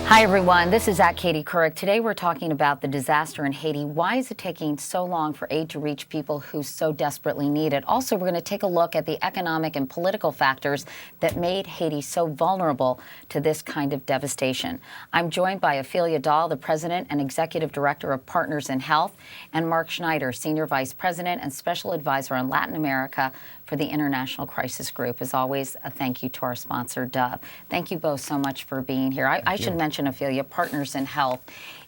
Hi, everyone. This is at Katie Couric. Today we're talking about the disaster in Haiti. Why is it taking so long for aid to reach people who so desperately need it? Also, we're going to take a look at the economic and political factors that made Haiti so vulnerable to this kind of devastation. I'm joined by Ophelia Dahl, the President and Executive Director of Partners in Health, and Mark Schneider, Senior Vice President and Special Advisor on Latin America for the International Crisis Group. As always, a thank you to our sponsor, Dove. Thank you both so much for being here. I should mention, Ophelia, Partners in Health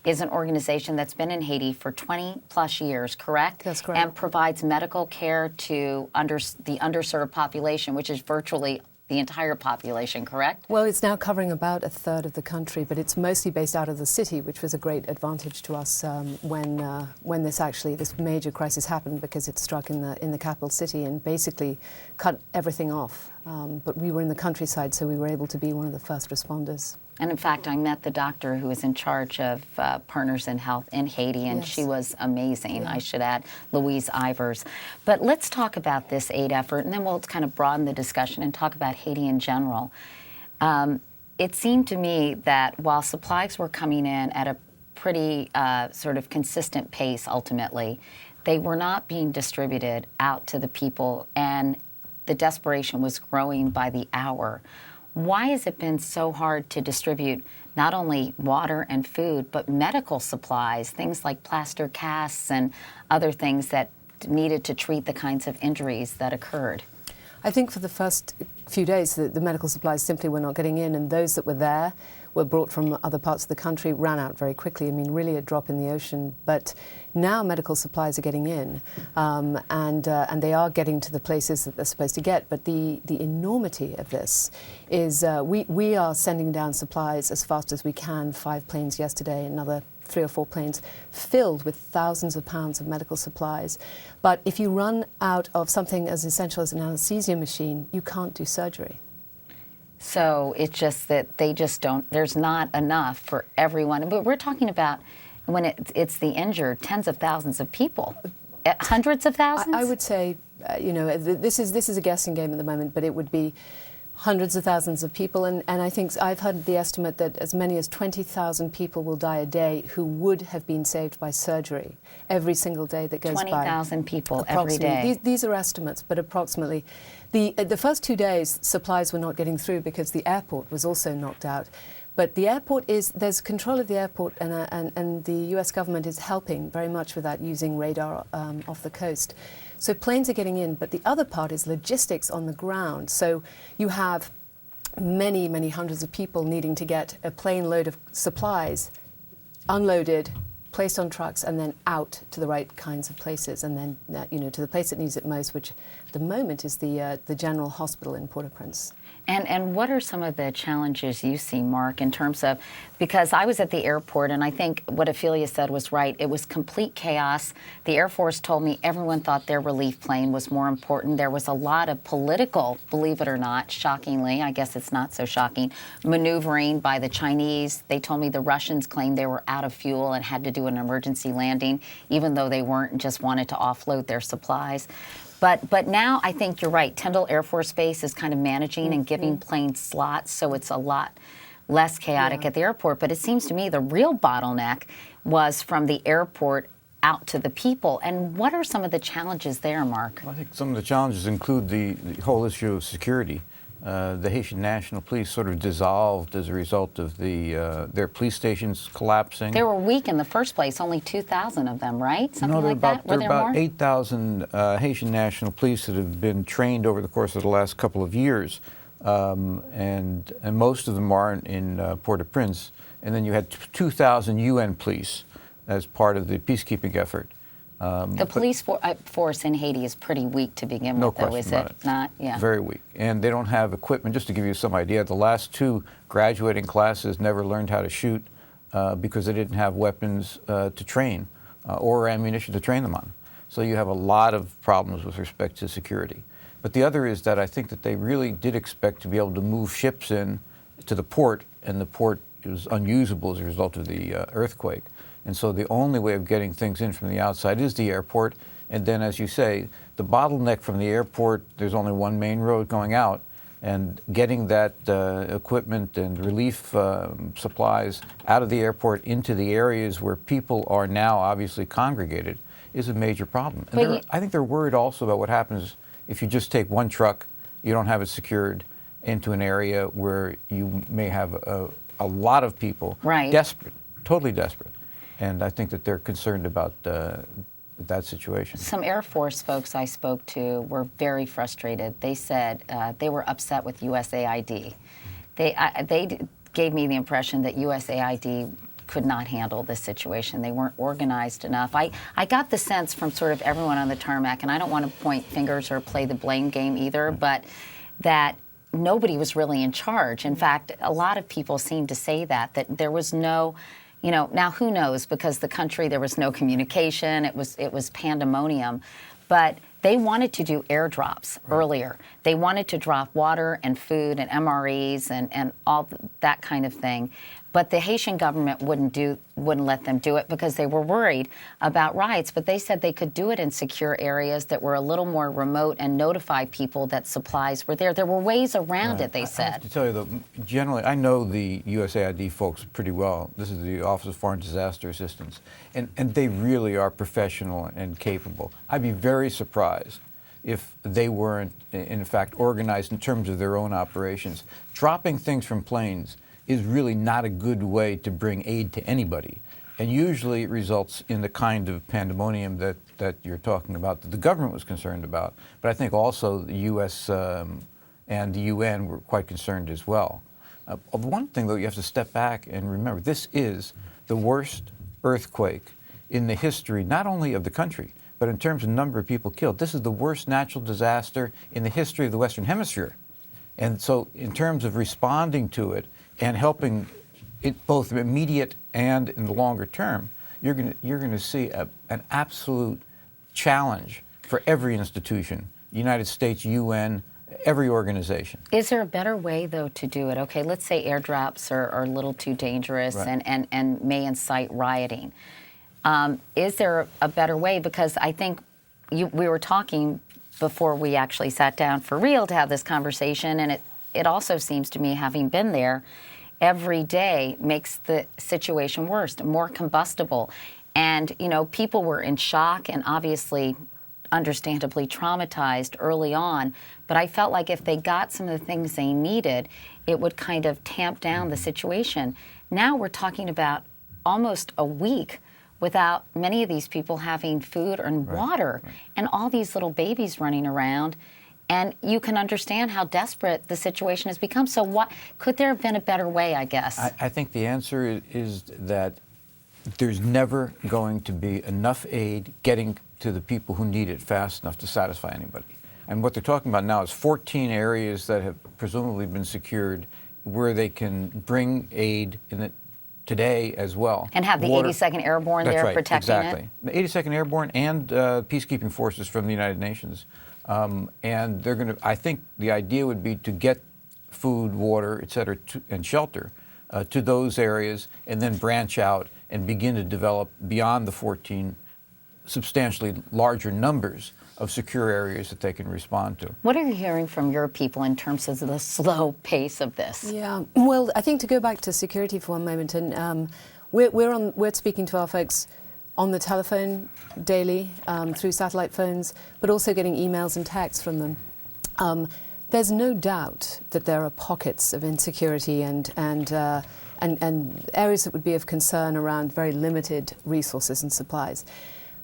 is an organization that's been in Haiti for 20 plus years, correct? That's correct. And provides medical care to the underserved population, which is virtually the entire population, correct? Well, it's now covering about a third of the country, but it's mostly based out of the city, which was a great advantage to us when this major crisis happened, because it struck in the capital city and basically cut everything off. But we were in the countryside, so we were able to be one of the first responders. And in fact, I met the doctor who was in charge of Partners in Health in Haiti, and she was amazing, I should add, Louise Ivers. But let's talk about this aid effort, and then we'll kind of broaden the discussion and talk about Haiti in general. It seemed to me that while supplies were coming in at a pretty sort of consistent pace, ultimately, they were not being distributed out to the people, and the desperation was growing by the hour. Why has it been so hard to distribute not only water and food, but medical supplies, things like plaster casts and other things that needed to treat the kinds of injuries that occurred? I think for the first few days, the medical supplies simply were not getting in, and those that were there were brought from other parts of the country, ran out very quickly. I mean, really a drop in the ocean. But now medical supplies are getting in, and they are getting to the places that they're supposed to get. But the enormity of this is we are sending down supplies as fast as we can. 5 planes yesterday, another 3 or 4 planes filled with thousands of pounds of medical supplies. But if you run out of something as essential as an anesthesia machine, you can't do surgery. So it's just that they just don't, there's not enough for everyone. But we're talking about when it's the injured, tens of thousands of people, hundreds of thousands? I would say, this is a guessing game at the moment, but it would be hundreds of thousands of people. And I think I've heard the estimate that as many as 20,000 people will die a day who would have been saved by surgery every single day that goes by. 20,000 people every day. These are estimates, but approximately. The first 2 days, supplies were not getting through because the airport was also knocked out. But the airport there's control of the airport, and the US government is helping very much with that, using radar off the coast. So planes are getting in, but the other part is logistics on the ground. So you have many, many hundreds of people needing to get a plane load of supplies unloaded, placed on trucks, and then out to the right kinds of places, and then to the place that needs it most, which at the moment is the General Hospital in Port-au-Prince. And what are some of the challenges you see, Mark, in terms of, because I was at the airport, and I think what Ophelia said was right. It was complete chaos. The Air Force told me everyone thought their relief plane was more important. There was a lot of political, believe it or not, shockingly, I guess it's not so shocking, maneuvering by the Chinese. They told me the Russians claimed they were out of fuel and had to do an emergency landing, even though they weren't, and just wanted to offload their supplies. But now I think you're right. Tyndall Air Force Base is kind of managing and giving planes slots, so it's a lot less chaotic at the airport. But it seems to me the real bottleneck was from the airport out to the people. And what are some of the challenges there, Mark? Well, I think some of the challenges include the whole issue of security. The Haitian National Police sort of dissolved as a result of their police stations collapsing. They were weak in the first place, only 2,000 of them, right? Something like that? There are about 8,000 Haitian National Police that have been trained over the course of the last couple of years, and most of them are in Port-au-Prince. And then you had 2,000 UN police as part of the peacekeeping effort. The police force in Haiti is pretty weak to begin with, though, is it not? Yeah. Very weak. And they don't have equipment. Just to give you some idea, the last 2 graduating classes never learned how to shoot because they didn't have weapons to train or ammunition to train them on. So you have a lot of problems with respect to security. But the other is that I think that they really did expect to be able to move ships in to the port, and the port was unusable as a result of the earthquake. And so the only way of getting things in from the outside is the airport. And then, as you say, the bottleneck from the airport, there's only one main road going out. And getting that equipment and relief supplies out of the airport into the areas where people are now obviously congregated is a major problem. And I think they're worried also about what happens if you just take one truck, you don't have it secured, into an area where you may have a lot of people desperate, totally desperate. And I think that they're concerned about that situation. Some Air Force folks I spoke to were very frustrated. They said they were upset with USAID. They gave me the impression that USAID could not handle this situation. They weren't organized enough. I got the sense from sort of everyone on the tarmac, and I don't want to point fingers or play the blame game either, but that nobody was really in charge. In fact, a lot of people seemed to say that there was no, now who knows, because the country, there was no communication, it was pandemonium, but they wanted to do airdrops earlier. They wanted to drop water and food and MREs and all that kind of thing. But the Haitian government wouldn't let them do it because they were worried about riots. But they said they could do it in secure areas that were a little more remote and notify people that supplies were there. There were ways around it, they said. I have to tell you, though, generally, I know the USAID folks pretty well. This is the Office of Foreign Disaster Assistance. And they really are professional and capable. I'd be very surprised if they weren't, in fact, organized in terms of their own operations. Dropping things from planes is really not a good way to bring aid to anybody. And usually it results in the kind of pandemonium that you're talking about, that the government was concerned about. But I think also the U.S. And the UN were quite concerned as well. Of one thing, though, you have to step back and remember, this is the worst earthquake in the history, not only of the country, but in terms of number of people killed. This is the worst natural disaster in the history of the Western Hemisphere. And so in terms of responding to it, and helping it both immediate and in the longer term, you're going to see an absolute challenge for every institution, United States, UN, every organization. Is there a better way, though, to do it? Okay, let's say airdrops are a little too dangerous and may incite rioting. Is there a better way? Because I think we were talking before we actually sat down for real to have this conversation, and it also seems to me, having been there, every day makes the situation worse, more combustible. And, people were in shock and obviously understandably traumatized early on. But I felt like if they got some of the things they needed, it would kind of tamp down the situation. Now we're talking about almost a week without many of these people having food and water, and all these little babies running around. And you can understand how desperate the situation has become. So what could there have been a better way, I guess? I think the answer is that there's never going to be enough aid getting to the people who need it fast enough to satisfy anybody. And what they're talking about now is 14 areas that have presumably been secured where they can bring aid in it today as well. And have the 82nd Airborne there protecting it? Exactly. The 82nd Airborne and peacekeeping forces from the United Nations. And they're going to, I think the idea would be to get food, water, et cetera, and shelter to those areas, and then branch out and begin to develop beyond the 14 substantially larger numbers of secure areas that they can respond to. What are you hearing from your people in terms of the slow pace of this? Yeah, well, I think to go back to security for one moment, and we're speaking to our folks on the telephone daily, through satellite phones, but also getting emails and texts from them. There's no doubt that there are pockets of insecurity and areas that would be of concern around very limited resources and supplies.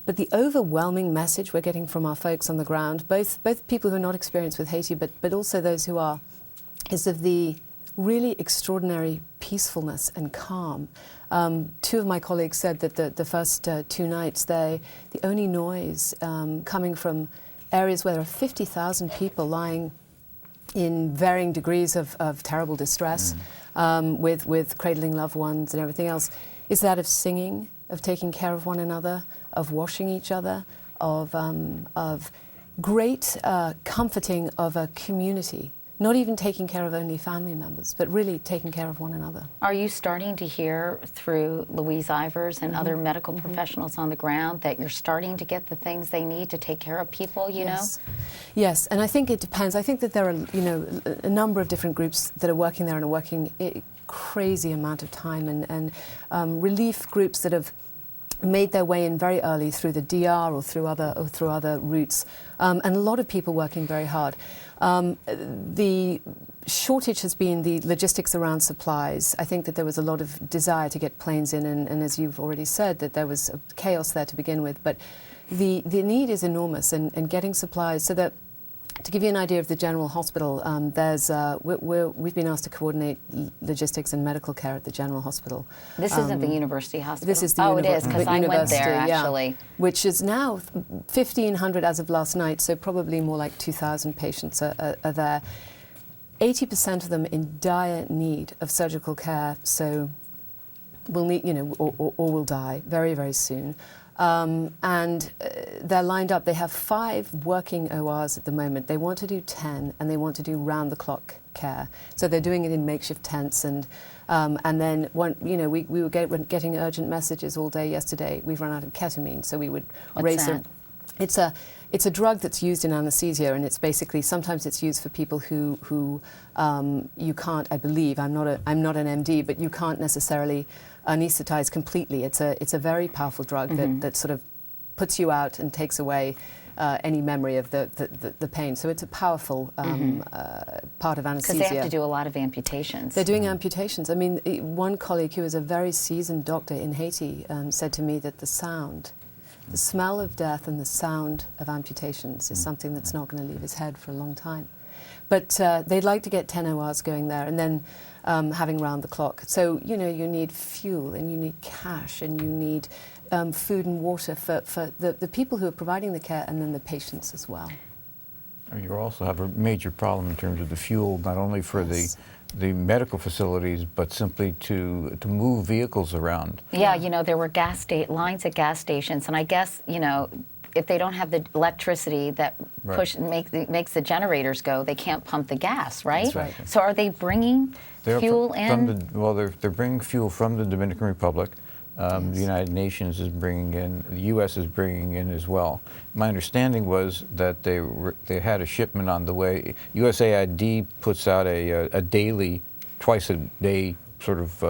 But the overwhelming message we're getting from our folks on the ground, both people who are not experienced with Haiti, but also those who are, is of the really extraordinary peacefulness and calm. Two of my colleagues said that the first 2 nights, the only noise coming from areas where there are 50,000 people lying in varying degrees of terrible distress, with cradling loved ones and everything else, is that of singing, of taking care of one another, of washing each other, of great comforting of a community not even taking care of only family members, but really taking care of one another. Are you starting to hear through Louise Ivers and other medical professionals on the ground that you're starting to get the things they need to take care of people, you know? Yes, and I think it depends. I think that there are, you know, a number of different groups that are working there and are working a crazy amount of time, and relief groups that have made their way in very early through the DR or through other routes, and a lot of people working very hard. The shortage has been the logistics around supplies. I think that there was a lot of desire to get planes in, and as you've already said, that there was chaos there to begin with. But the need is enormous, and getting supplies so that. To give you an idea of the General Hospital, we've been asked to coordinate logistics and medical care at the General Hospital. This isn't the University Hospital? This is the it is, because I went there, actually. Which is now 1,500 as of last night, so probably more like 2,000 patients are there. 80% of them in dire need of surgical care, so will need, you know, or will die very, very soon. They're lined up. They have 5 working ORs at the moment. They want to do 10, and they want to do round-the-clock care. So they're doing it in makeshift tents, and then we were getting urgent messages all day yesterday. We've run out of ketamine, so we would raise that? It's a drug that's used in anesthesia, and it's basically sometimes it's used for people who you can't. I believe I'm not an MD, but you can't necessarily anesthetize completely. It's a very powerful drug that sort of puts you out and takes away any memory of the pain. So it's a powerful part of anesthesia. Because they have to do a lot of amputations. They're doing amputations. I mean, one colleague who is a very seasoned doctor in Haiti said to me that the smell of death and the sound of amputations is something that's not going to leave his head for a long time. But they'd like to get 10 ORs going there, and then having round the clock. So, you know, you need fuel, and you need cash, and you need food and water for the people who are providing the care, and then the patients as well. You also have a major problem in terms of the fuel, not only for the medical facilities, but simply to move vehicles around. Yeah, you know, there were lines at gas stations, and I guess, you know, if they don't have the electricity that makes the generators go, they can't pump the gas, right? That's right. So are they bringing fuel in? They're bringing fuel from the Dominican Republic. The United Nations is bringing in, the U.S. is bringing in as well. My understanding was that they had a shipment on the way. USAID puts out a daily, twice a day sort of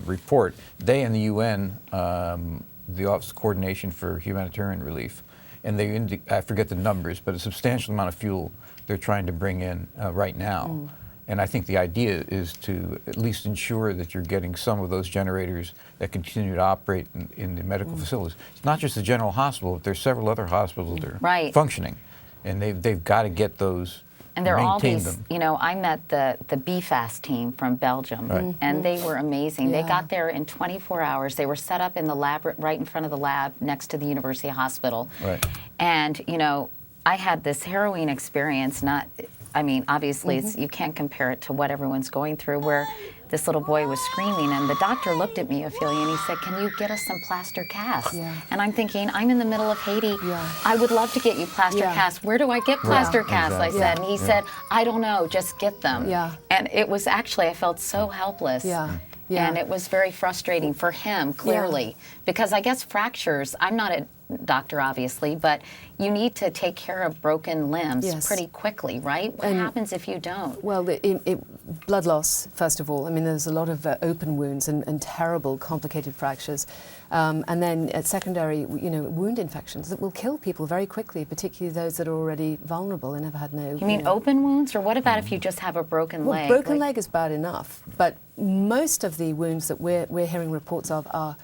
report. They and the UN, the Office of Coordination for Humanitarian Relief, and I forget the numbers, but a substantial amount of fuel they're trying to bring in right now. And I think the idea is to at least ensure that you're getting some of those generators that continue to operate in the medical facilities. It's not just the General Hospital, but there's several other hospitals that are functioning. And they've got to get those, and there are all maintain these, them. you know, I met the BFAST team from Belgium, and they were amazing. They got there in 24 hours. They were set up in the lab, right in front of the lab next to the University Hospital. And, you know, I had this harrowing experience, I mean, obviously, you can't compare it to what everyone's going through, where this little boy was screaming, and the doctor looked at me, Ophelia, and he said, "Can you get us some plaster casts?" And I'm thinking, I'm in the middle of Haiti. I would love to get you plaster casts. Where do I get plaster casts? I said. And he said, "I don't know, just get them." And it was actually, I felt so helpless. And it was very frustrating for him, clearly, because I guess fractures, I'm not a doctor, obviously, but you need to take care of broken limbs pretty quickly, right? What happens if you don't? Well, blood loss, first of all. I mean, there's a lot of open wounds and terrible, complicated fractures. And then secondary, you know, wound infections that will kill people very quickly, particularly those that are already vulnerable and have had no... You mean open wounds? Or what about if you just have a broken leg? Broken leg is bad enough, but most of the wounds that we're hearing reports of are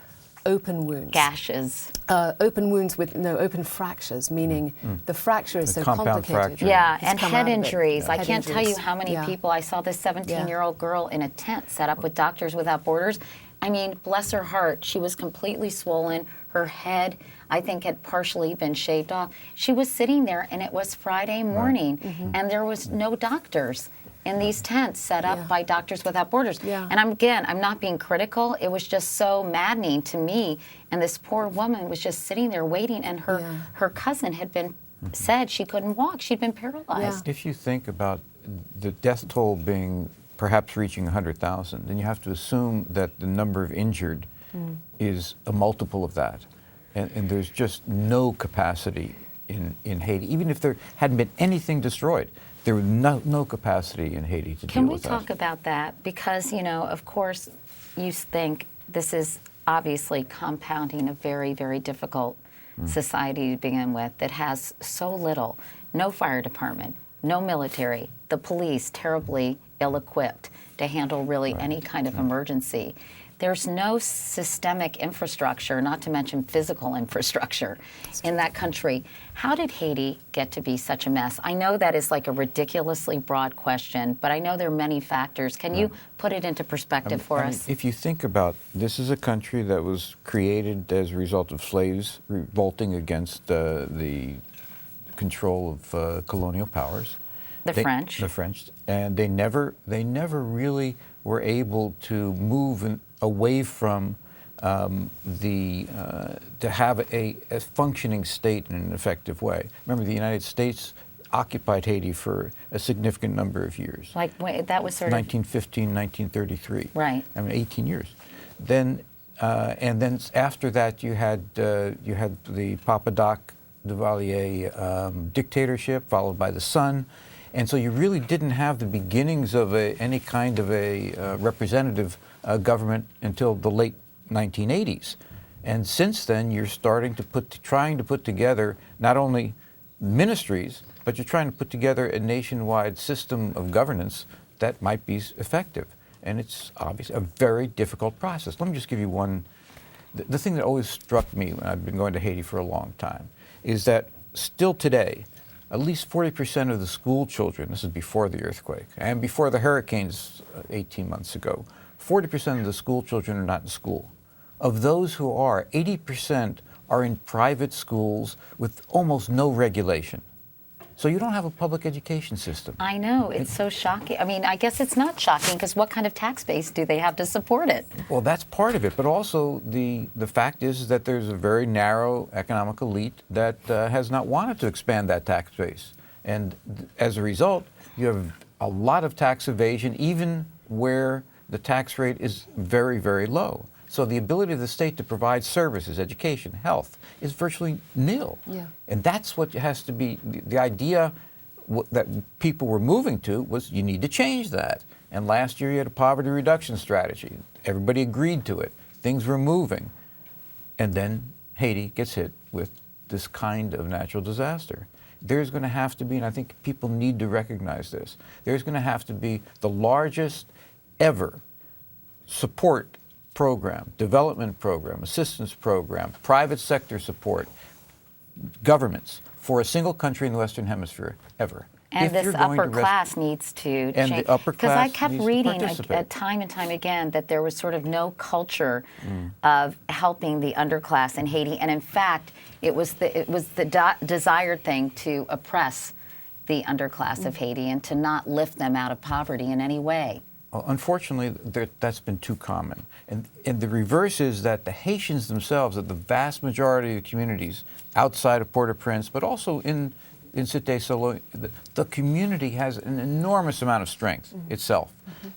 open wounds. Gashes. Open wounds with open fractures, meaning the fracture is so complicated. Fracture. Yeah, and head injuries. I can't tell you how many people. I saw this 17-year-old girl in a tent set up with Doctors Without Borders. I mean, bless her heart, she was completely swollen. Her head, I think, had partially been shaved off. She was sitting there, and it was Friday morning, and there was no doctors in these tents set up by Doctors Without Borders. And I'm not being critical. It was just so maddening to me. And this poor woman was just sitting there waiting, and her cousin had been said she couldn't walk. She'd been paralyzed. If you think about the death toll being perhaps reaching 100,000, then you have to assume that the number of injured is a multiple of that. And there's just no capacity in Haiti. Even if there hadn't been anything destroyed, there was no capacity in Haiti to deal with that. Can we talk about that? Because, you know, of course, you think this is obviously compounding a very, very difficult society to begin with that has so little, no fire department, no military, the police terribly ill-equipped to handle really any kind of emergency. There's no systemic infrastructure, not to mention physical infrastructure in that country. How did Haiti get to be such a mess? I know that is like a ridiculously broad question, but I know there are many factors. Can you put it into perspective for us? If you think about, this is a country that was created as a result of slaves revolting against the control of colonial powers. The French. The French. And they never really were able to move away from to have a functioning state in an effective way. Remember, the United States occupied Haiti for a significant number of years. Like, that was sort of 1915, 1933. Right. I mean, 18 years. Then, and then after that, you had the Papa Doc Duvalier dictatorship, followed by the Sun. And so you really didn't have the beginnings of any kind of a representative government until the late 1980s. And since then, you're trying to put together not only ministries, but you're trying to put together a nationwide system of governance that might be effective. And it's obviously a very difficult process. Let me just give you one. The thing that always struck me when I've been going to Haiti for a long time is that still today, at least 40% of the school children, this is before the earthquake, and before the hurricanes 18 months ago, 40% of the school children are not in school. Of those who are, 80% are in private schools with almost no regulation. So you don't have a public education system. I know, it's so shocking. I mean, I guess it's not shocking because what kind of tax base do they have to support it? Well, that's part of it, but also the fact is that there's a very narrow economic elite that has not wanted to expand that tax base. And as a result, you have a lot of tax evasion, even where the tax rate is very, very low. So the ability of the state to provide services, education, health, is virtually nil. Yeah. And that's what has to be, the idea that people were moving to was you need to change that. And last year you had a poverty reduction strategy. Everybody agreed to it. Things were moving. And then Haiti gets hit with this kind of natural disaster. There's going to have to be, and I think people need to recognize this, there's going to have to be the largest ever support program, development program, assistance program, private sector support, governments for a single country in the Western Hemisphere ever. And this upper class needs to change. And the upper class because I kept needs to reading participate. time and time again that there was sort of no culture of helping the underclass in Haiti, and in fact, it was the desired thing to oppress the underclass of Haiti and to not lift them out of poverty in any way. Unfortunately, that's been too common. And the reverse is that the Haitians themselves, the vast majority of communities outside of Port-au-Prince, but also in Cité Solo, the community has an enormous amount of strength itself.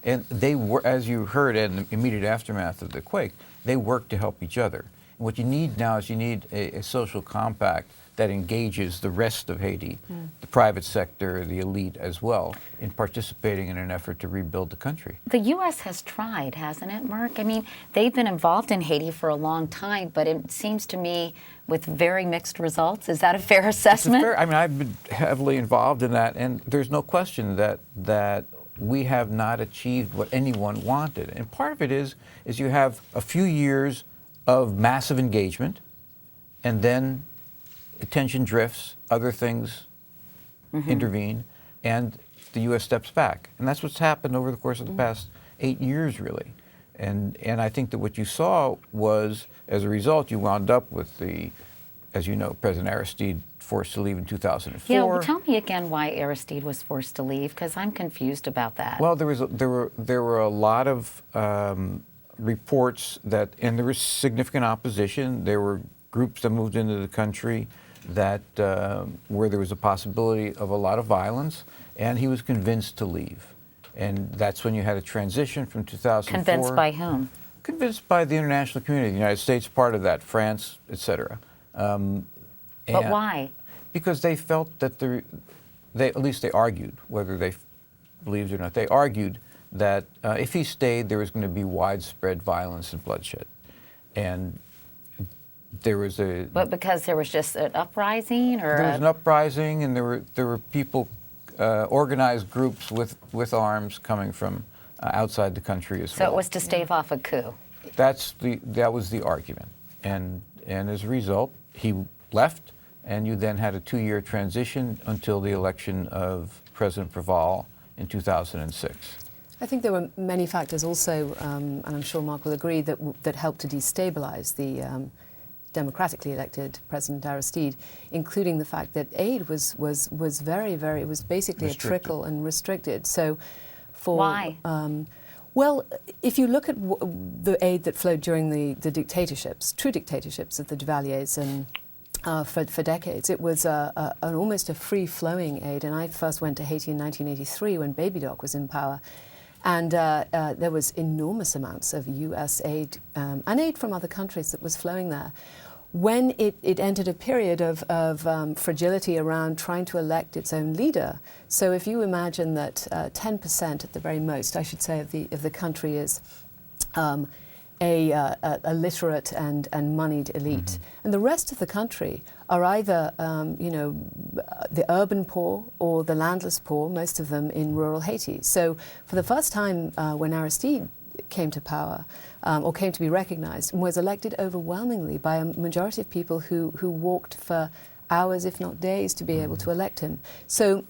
And they were, as you heard in the immediate aftermath of the quake, they work to help each other. And what you need now is you need a social compact that engages the rest of Haiti, the private sector, the elite as well, in participating in an effort to rebuild the country. The U.S. has tried, hasn't it, Mark? I mean, they've been involved in Haiti for a long time, but it seems to me with very mixed results. Is that a fair assessment? I mean, I've been heavily involved in that, and there's no question that we have not achieved what anyone wanted. And part of it is you have a few years of massive engagement, and then attention drifts, other things intervene, and the U.S. steps back. And that's what's happened over the course of the past 8 years, really. And I think that what you saw was, as a result, you wound up with as you know, President Aristide forced to leave in 2004. Yeah, well, tell me again why Aristide was forced to leave, because I'm confused about that. Well, there were a lot of reports and there was significant opposition. There were groups that moved into the country that where there was a possibility of a lot of violence, and he was convinced to leave. And that's when you had a transition from 2004. Convinced by whom? Convinced by the international community, the United States part of that, France, etc. But why? Because they felt that at least they argued, whether they believed it or not, they argued that if he stayed, there was going to be widespread violence and bloodshed. And there was a... But because there was just an uprising, or there was an uprising, and there were people, organized groups with arms coming from outside the country as well. So it was to stave off a coup. That was the argument, and as a result, he left, and you then had a 2-year transition until the election of President Preval in 2006. I think there were many factors also, and I'm sure Mark will agree, that helped to destabilize the democratically elected President Aristide, including the fact that aid was very, very, it was basically restricted. A trickle and restricted. So, for why? Well, if you look at the aid that flowed during the dictatorships, true dictatorships of the Duvaliers and for decades, it was almost a free-flowing aid. And I first went to Haiti in 1983 when Baby Doc was in power. And there was enormous amounts of U.S. aid and aid from other countries that was flowing there. When it entered a period of fragility around trying to elect its own leader, so if you imagine that 10% at the very most, I should say, of the country is a literate and moneyed elite, and the rest of the country are either the urban poor or the landless poor, most of them in rural Haiti. So for the first time when Aristide came to power, or came to be recognized, was elected overwhelmingly by a majority of people who walked for hours, if not days, to be able to elect him. So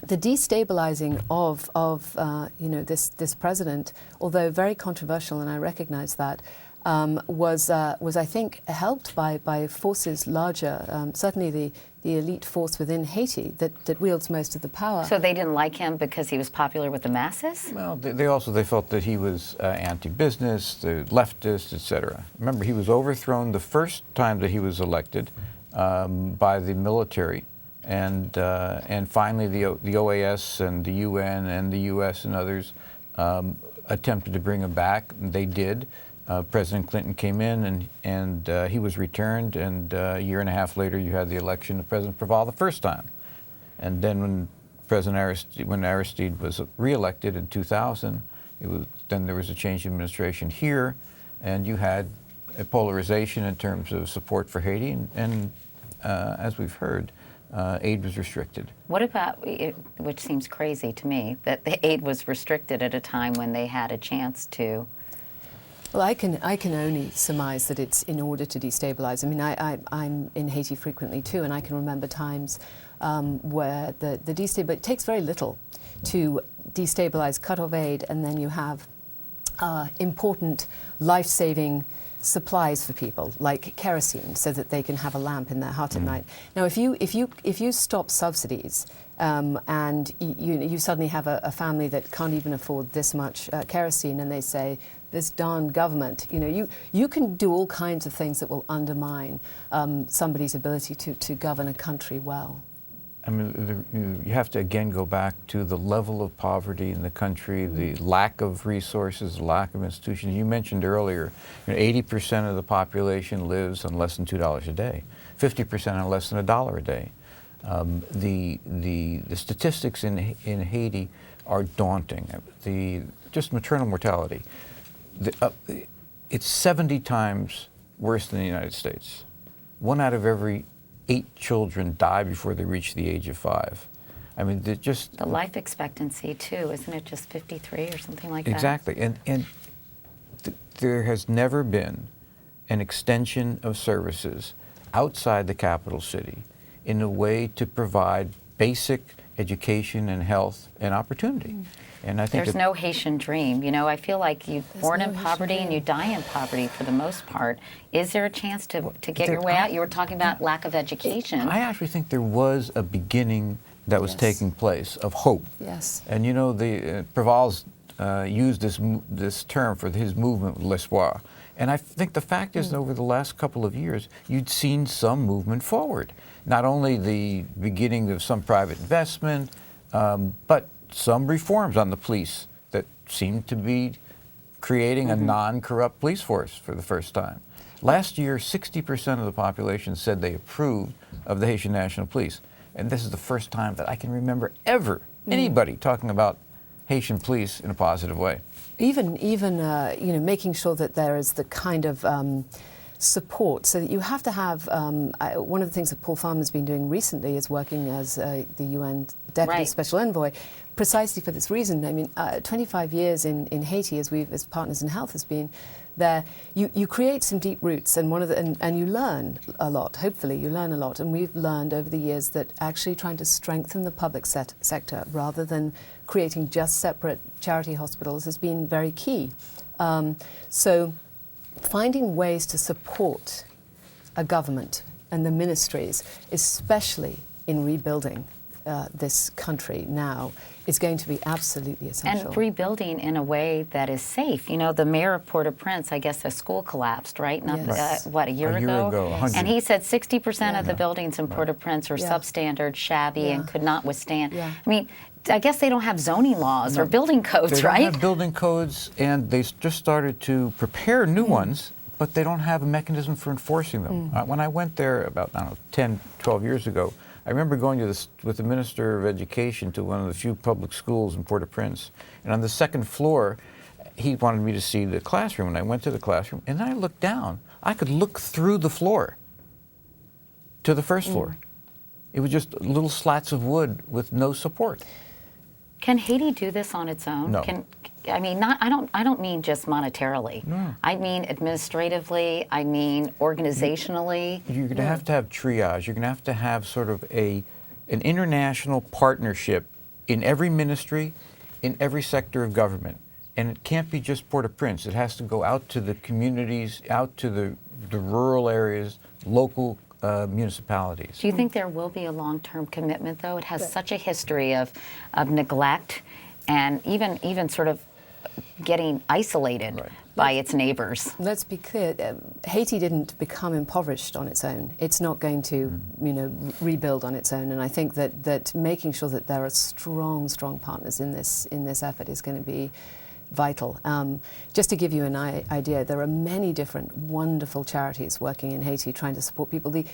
the destabilizing of this president, although very controversial, and I recognize that, was I think helped by forces larger, certainly the elite force within Haiti that wields most of the power. So they didn't like him because he was popular with the masses? Well, they felt that he was anti-business, the leftist, etc. Remember, he was overthrown the first time that he was elected by the military, and finally the OAS and the UN and the US and others attempted to bring him back. They did. President Clinton came in, and he was returned, and a year and a half later you had the election of President Preval the first time. And then when Aristide was re-elected in 2000, then there was a change in administration here, and you had a polarization in terms of support for Haiti, and as we've heard, aid was restricted. What about, which seems crazy to me, that the aid was restricted at a time when they had a chance to? Well, I can only surmise that it's in order to destabilize. I mean, I'm in Haiti frequently too, and I can remember times where but it takes very little to destabilize, cut off aid, and then you have important life-saving supplies for people, like kerosene, so that they can have a lamp in their hut at night. Now, if you stop subsidies, and you suddenly have a family that can't even afford this much kerosene, and they say, this darn government, you can do all kinds of things that will undermine somebody's ability to govern a country well. I mean, you have to again go back to the level of poverty in the country, the lack of resources, the lack of institutions. You mentioned earlier, 80% of the population lives on less than $2 a day, 50% on less than $1 a day. The statistics in Haiti are daunting. Just maternal mortality, it's 70 times worse than the United States. 1 out of every 8 children die before they reach the age of 5. I mean, the life expectancy too, isn't it just 53 or something like that? Exactly, and there has never been an extension of services outside the capital city in a way to provide basic education and health and opportunity. And I think there's no Haitian dream. I feel like you're born in poverty and you die in poverty for the most part. Is there a chance to get your way out? You were talking about lack of education. I actually think there was a beginning that was taking place of hope. Yes. And Preval's used this term for his movement, l'espoir. And I think the fact is that over the last couple of years, you'd seen some movement forward. not only the beginning of some private investment, but some reforms on the police that seem to be creating a non-corrupt police force for the first time. Last year, 60% of the population said they approved of the Haitian National Police. And this is the first time that I can remember ever anybody talking about Haitian police in a positive way. Even making sure that there is the kind of support, so that you have to have, one of the things that Paul Farmer's been doing recently is working as the UN Deputy Special Envoy, precisely for this reason. I mean, 25 years in Haiti, as Partners in Health has been there, you create some deep roots, and and you learn a lot. Hopefully, you learn a lot, and we've learned over the years that actually trying to strengthen the public sector rather than creating just separate charity hospitals has been very key. So, finding ways to support a government and the ministries, especially in rebuilding this country now, is going to be absolutely essential. And rebuilding in a way that is safe. You know, the mayor of Port-au-Prince, I guess the school collapsed, right? Not, Yes. a year ago? 100. And he said 60% of the buildings in Port-au-Prince are substandard, shabby, and could not withstand. Yeah. I mean, I guess they don't have zoning laws or building codes, They right? don't have building codes, and they just started to prepare new ones, but they don't have a mechanism for enforcing them. When I went there about, 10, 12 years ago, I remember going to with the Minister of Education to one of the few public schools in Port-au-Prince, and on the second floor, he wanted me to see the classroom, and I went to the classroom, and then I looked down. I could look through the floor to the first floor. It was just little slats of wood with no support. Can Haiti do this on its own? No. I mean, I don't mean just monetarily. No. I mean administratively. I mean organizationally. You're going to have triage. You're going to have sort of an international partnership in every ministry, in every sector of government. And it can't be just Port-au-Prince. It has to go out to the communities, out to the rural areas, local municipalities. Do you think there will be a long-term commitment, though? It has such a history of neglect and even sort of getting isolated by its neighbors. Let's be clear, Haiti didn't become impoverished on its own. It's not going to, rebuild on its own. And I think that making sure that there are strong partners in this effort is going to be vital. Just to give you an idea, there are many different wonderful charities working in Haiti trying to support people. The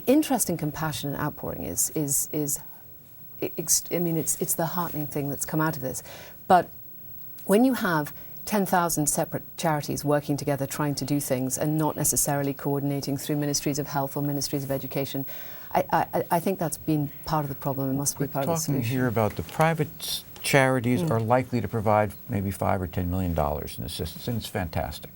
interest in compassion and outpouring is I mean, it's the heartening thing that's come out of this. But when you have 10,000 separate charities working together trying to do things and not necessarily coordinating through ministries of health or ministries of education, I think that's been part of the problem and must be part of the solution. We're talking here about the private charities are likely to provide maybe $5 or $10 million in assistance, and it's fantastic.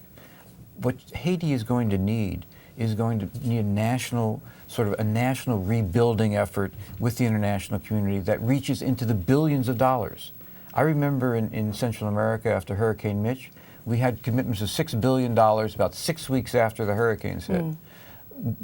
What Haiti is going to need is going to need a national rebuilding effort with the international community that reaches into the billions of dollars. I remember in Central America after Hurricane Mitch, we had commitments of $6 billion about 6 weeks after the hurricanes hit.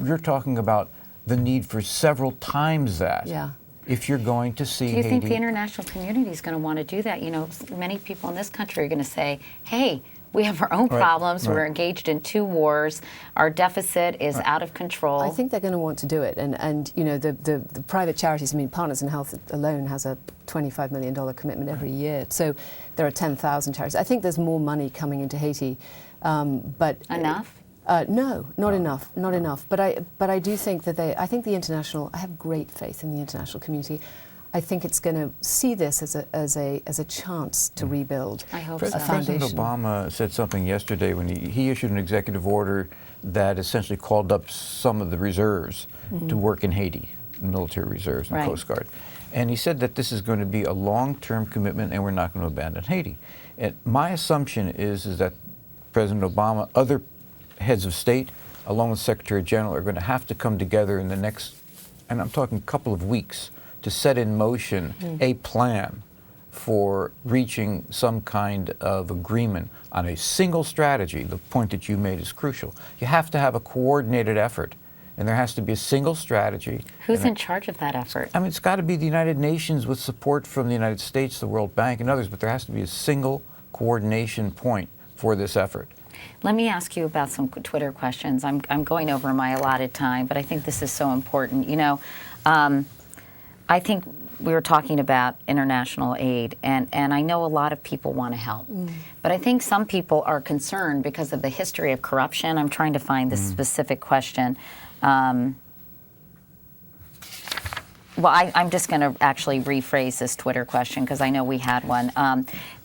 You're talking about the need for several times that. Yeah. If you're going to see Do you think Haiti, the international community is going to want to do that? You know, many people in this country are going to say, hey, we have our own problems. We're engaged in 2 wars. Our deficit is out of control. I think they're going to want to do it. And the private charities, I mean, Partners in Health alone has a $25 million commitment every year. So there are 10,000 charities. I think there's more money coming into Haiti. But Enough? No, not enough. But I do think that I have great faith in the international community. I think it's going to see this as a chance to rebuild I hope a so. foundation. President Obama said something yesterday when he issued an executive order that essentially called up some of the reserves to work in Haiti, military reserves and Coast Guard. And he said that this is going to be a long-term commitment and we're not going to abandon Haiti. And my assumption is that President Obama, other heads of state, along with Secretary General, are going to have to come together in the next, and I'm talking a couple of weeks, to set in motion a plan for reaching some kind of agreement on a single strategy. The point that you made is crucial. You have to have a coordinated effort, and there has to be a single strategy. Who's in charge of that effort? I mean, it's got to be the United Nations with support from the United States, the World Bank, and others, but there has to be a single coordination point for this effort. Let me ask you about some Twitter questions. I'm going over my allotted time, but I think this is so important. You know, I think we were talking about international aid, and I know a lot of people want to help. But I think some people are concerned because of the history of corruption. I'm trying to find this specific question. Well, I'm just going to actually rephrase this Twitter question because I know we had one.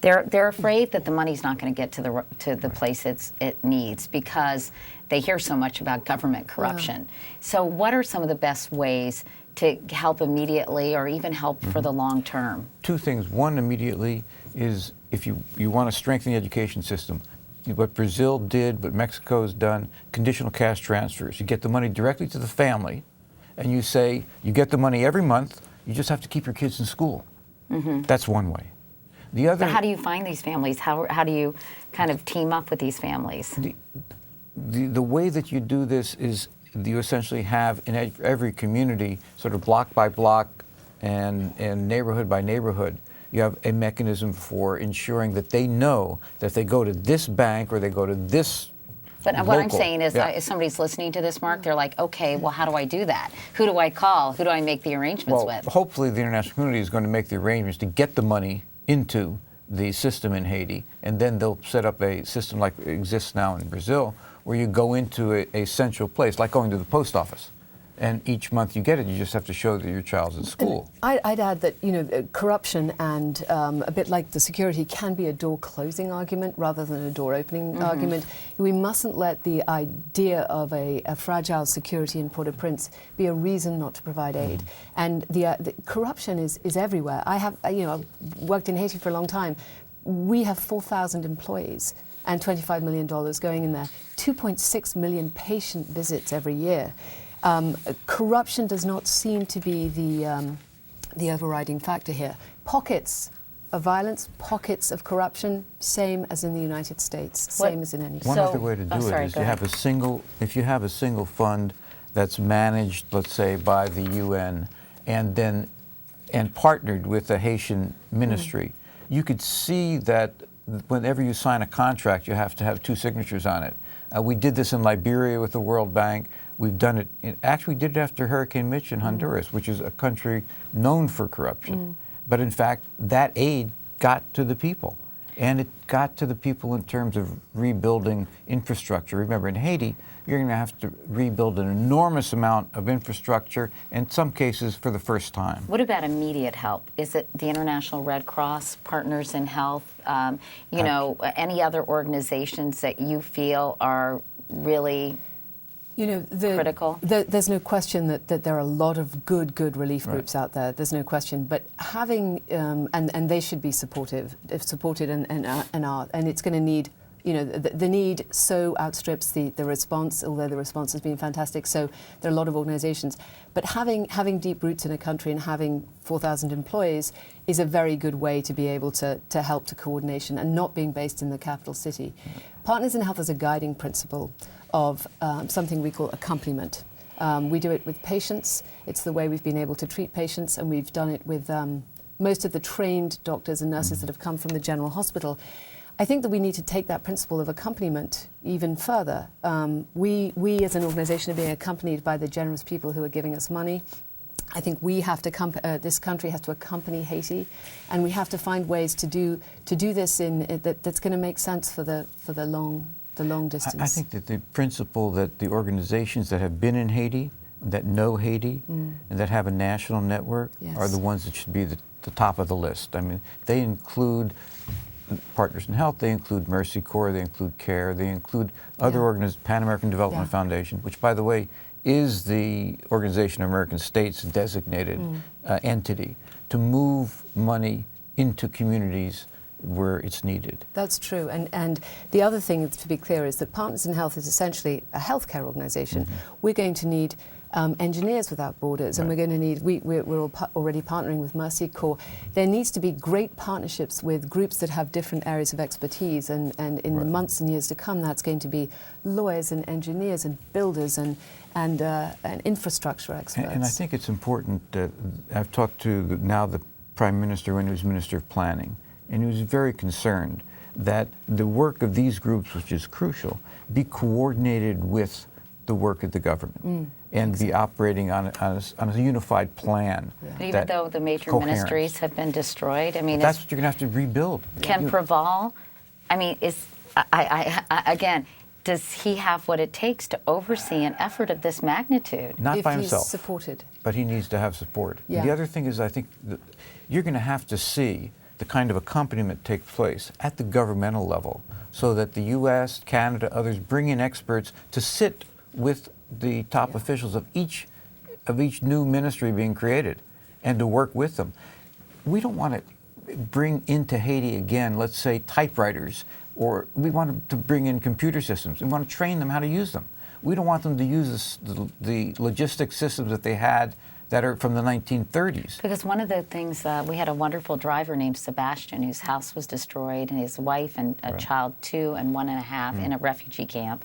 They're afraid that the money's not going to get to the place it needs because they hear so much about government corruption. So what are some of the best ways to help immediately or even help for the long term? Two things. One, immediately, is if you want to strengthen the education system, what Brazil did, what Mexico's done, conditional cash transfers. You get the money directly to the family, and you say, you get the money every month, you just have to keep your kids in school. That's one way. The other. But how do you find these families? How do you kind of team up with these families? The way that you do this is you essentially have in every community, sort of block by block and neighborhood by neighborhood, you have a mechanism for ensuring that they know that if they go to this bank or they go to this But local, what I'm saying is, if somebody's listening to this, Mark, they're like, okay, well, how do I do that? Who do I call? Who do I make the arrangements with? Hopefully the international community is going to make the arrangements to get the money into the system in Haiti, and then they'll set up a system like exists now in Brazil, where you go into a central place, like going to the post office. And each month you get it, you just have to show that your child's at school. I'd add that, you know, corruption and a bit like the security can be a door-closing argument rather than a door-opening argument. We mustn't let the idea of a fragile security in Port-au-Prince be a reason not to provide aid. And the corruption is everywhere. I've worked in Haiti for a long time. We have 4,000 employees and $25 million going in there. 2.6 million patient visits every year. Corruption does not seem to be the overriding factor here. Pockets of violence, pockets of corruption, same as in the United States, same as in any. One other way to do it is if you have a single fund that's managed, let's say, by the UN, and partnered with the Haitian ministry, you could see that whenever you sign a contract, you have to have two signatures on it. We did this in Liberia with the World Bank. We've done it, actually we did it after Hurricane Mitch in Honduras, which is a country known for corruption. But in fact, that aid got to the people. And it got to the people in terms of rebuilding infrastructure. Remember, in Haiti, you're going to have to rebuild an enormous amount of infrastructure, in some cases for the first time. What about immediate help? Is it the International Red Cross, Partners in Health, any other organizations that you feel are really critical? There's no question that there are a lot of good relief groups out there. There's no question. But having and they should be supported and it's going to need. The need so outstrips the response, although the response has been fantastic. So there are a lot of organizations. But having deep roots in a country and having 4,000 employees is a very good way to be able to help to coordination and not being based in the capital city. Partners in Health is a guiding principle of something we call accompaniment. We do it with patients. It's the way we've been able to treat patients, and we've done it with most of the trained doctors and nurses that have come from the general hospital. I think that we need to take that principle of accompaniment even further. We as an organization are being accompanied by the generous people who are giving us money. I think we have to this country has to accompany Haiti, and we have to find ways to do this that's going to make sense for the long distance. I think that the principle that the organizations that have been in Haiti, that know Haiti, and that have a national network are the ones that should be the top of the list. I mean, they include Partners in Health, they include Mercy Corps, they include CARE, they include other organizations, Pan American Development Foundation, which, by the way, is the Organization of American States designated entity to move money into communities where it's needed. That's true. And the other thing to be clear is that Partners in Health is essentially a healthcare organization. We're going to need Engineers Without Borders, and we're going to need, we're already partnering with Mercy Corps. There needs to be great partnerships with groups that have different areas of expertise, and in the months and years to come, that's going to be lawyers and engineers and builders and infrastructure experts. And I think it's important, I've talked to now the Prime Minister when he was Minister of Planning, and he was very concerned that the work of these groups, which is crucial, be coordinated with the work of the government and be operating on a unified plan. But even though the major coherence. ministries have been destroyed, I mean, That's what you're going to have to rebuild. can Praval, I mean, again, does he have what it takes to oversee an effort of this magnitude? Not if by he's himself. supported. But he needs to have support. Yeah. The other thing is, I think that you're going to have to see the kind of accompaniment take place at the governmental level, so that the U.S., Canada, others bring in experts to sit with the top officials of each new ministry being created, and to work with them. We don't want to bring into Haiti again, let's say, typewriters, or we want to bring in computer systems. We want to train them how to use them. We don't want them to use the logistic systems that they had that are from the 1930s. Because one of the things, we had a wonderful driver named Sebastian whose house was destroyed, and his wife and a child, 2 and 1.5, in a refugee camp.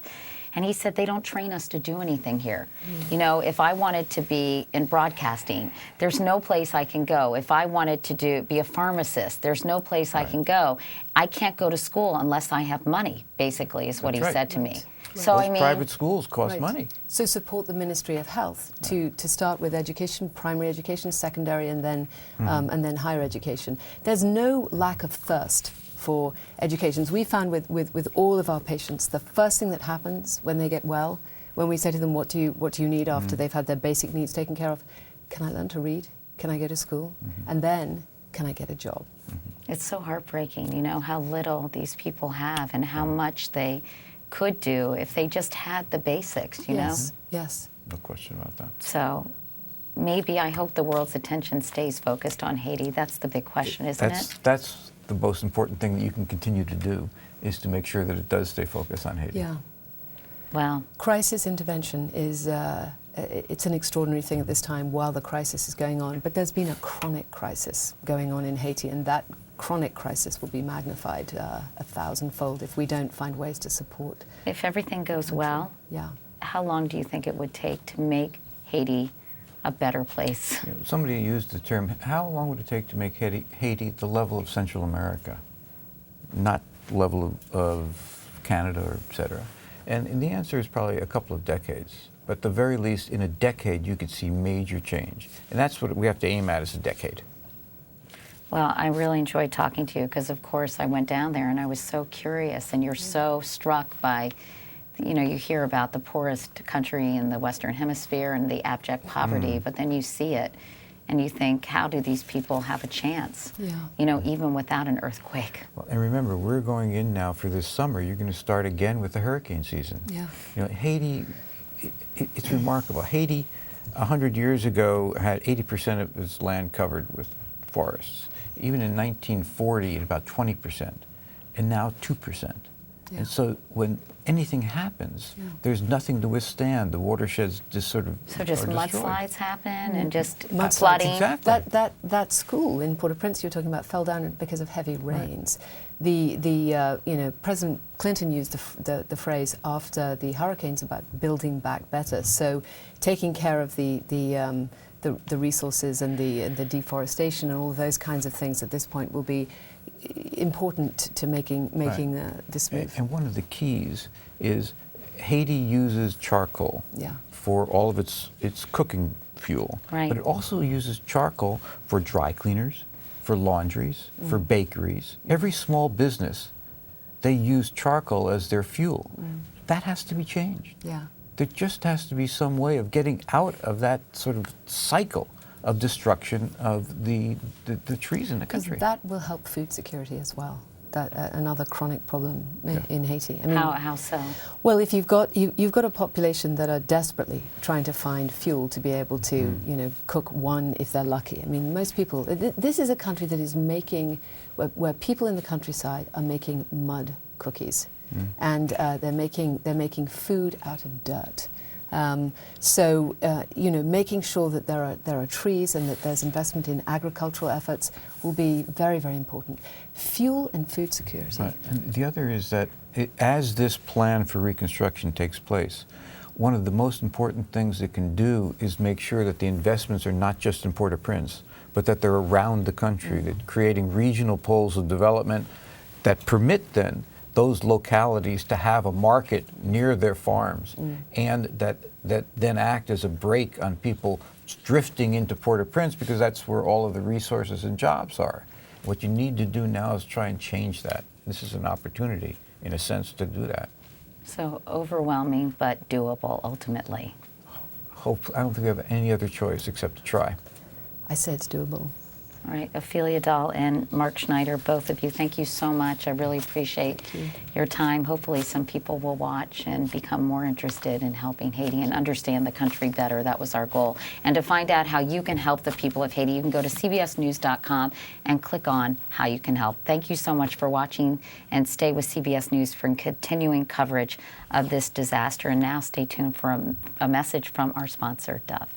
And he said, they don't train us to do anything here. You know, if I wanted to be in broadcasting, there's no place I can go. If I wanted to be a pharmacist, there's no place I can go. I can't go to school unless I have money, basically, is what he said to me. So, Those I mean, private schools cost money. So support the Ministry of Health to start with education, primary education, secondary, and then higher education. There's no lack of thirst for educations. We found with all of our patients, the first thing that happens when they get well, when we say to them, what do you need after they've had their basic needs taken care of? Can I learn to read? Can I go to school? And then, can I get a job? it's so heartbreaking, you know, how little these people have and how much they could do if they just had the basics, you know? Yes. No question about that. So maybe I hope the world's attention stays focused on Haiti. That's the big question, isn't it? That's the most important thing that you can continue to do, is to make sure that it does stay focused on Haiti. Yeah. Well, Crisis intervention is, it's an extraordinary thing at this time while the crisis is going on, but there's been a chronic crisis going on in Haiti, and that chronic crisis will be magnified 1,000-fold if we don't find ways to support. if everything goes well, Yeah. how long do you think it would take to make Haiti a better place? You know, somebody used the term, how long would it take to make Haiti the level of Central America, not level of Canada, or et cetera? And the answer is probably a couple of decades. But at the very least, in a decade, you could see major change. And that's what we have to aim at, is a decade. Well, I really enjoyed talking to you because, of course, I went down there and I was so curious, and you're so struck by, you know, you hear about the poorest country in the Western Hemisphere and the abject poverty, but then you see it and you think, how do these people have a chance? Yeah. You know, even without an earthquake. Well, and remember, we're going in now for this summer. You're going to start again with the hurricane season. Yeah. You know, Haiti, it's remarkable. Haiti, 100 years ago, had 80% of its land covered with forests. Even in 1940, at about 20%, and now 2%. Yeah. And so when anything happens, there's nothing to withstand. The watersheds just sort of So just are destroyed. mudslides happen and just Mudslides, flooding. Exactly. That school in Port-au-Prince you're talking about fell down because of heavy rains. The you know, President Clinton used the phrase after the hurricanes about building back better. So taking care of the resources and the deforestation and all of those kinds of things at this point will be important to making this move. And one of the keys is Haiti uses charcoal for all of its cooking fuel. Right. But it also uses charcoal for dry cleaners, for laundries, for bakeries. Every small business, they use charcoal as their fuel. That has to be changed. Yeah. There just has to be some way of getting out of that sort of cycle of destruction of the trees in the country. That will help food security as well. That another chronic problem in Haiti. I mean, How so? well, if you've got a population that are desperately trying to find fuel to be able to you know, cook one if they're lucky. I mean, most people. This is a country that is making where people in the countryside are making mud cookies, and they're making food out of dirt. So you know, making sure that there are trees and that there's investment in agricultural efforts will be very, very important. Fuel and food security. Right. And the other is that as this plan for reconstruction takes place, one of the most important things it can do is make sure that the investments are not just in Port-au-Prince, but that they're around the country, that creating regional poles of development, that permit then those localities to have a market near their farms, and that then act as a brake on people drifting into Port-au-Prince, because that's where all of the resources and jobs are. What you need to do now is try and change that. This is an opportunity, in a sense, to do that. So overwhelming, but doable ultimately. I don't think we have any other choice except to try. I say it's doable. All right, Ophelia Dahl and Mark Schneider, both of you, thank you so much. I really appreciate your time. Hopefully some people will watch and become more interested in helping Haiti and understand the country better. That was our goal. And to find out how you can help the people of Haiti, you can go to cbsnews.com and click on how you can help. Thank you so much for watching, and stay with CBS News for continuing coverage of this disaster. And now stay tuned for a message from our sponsor, Dove.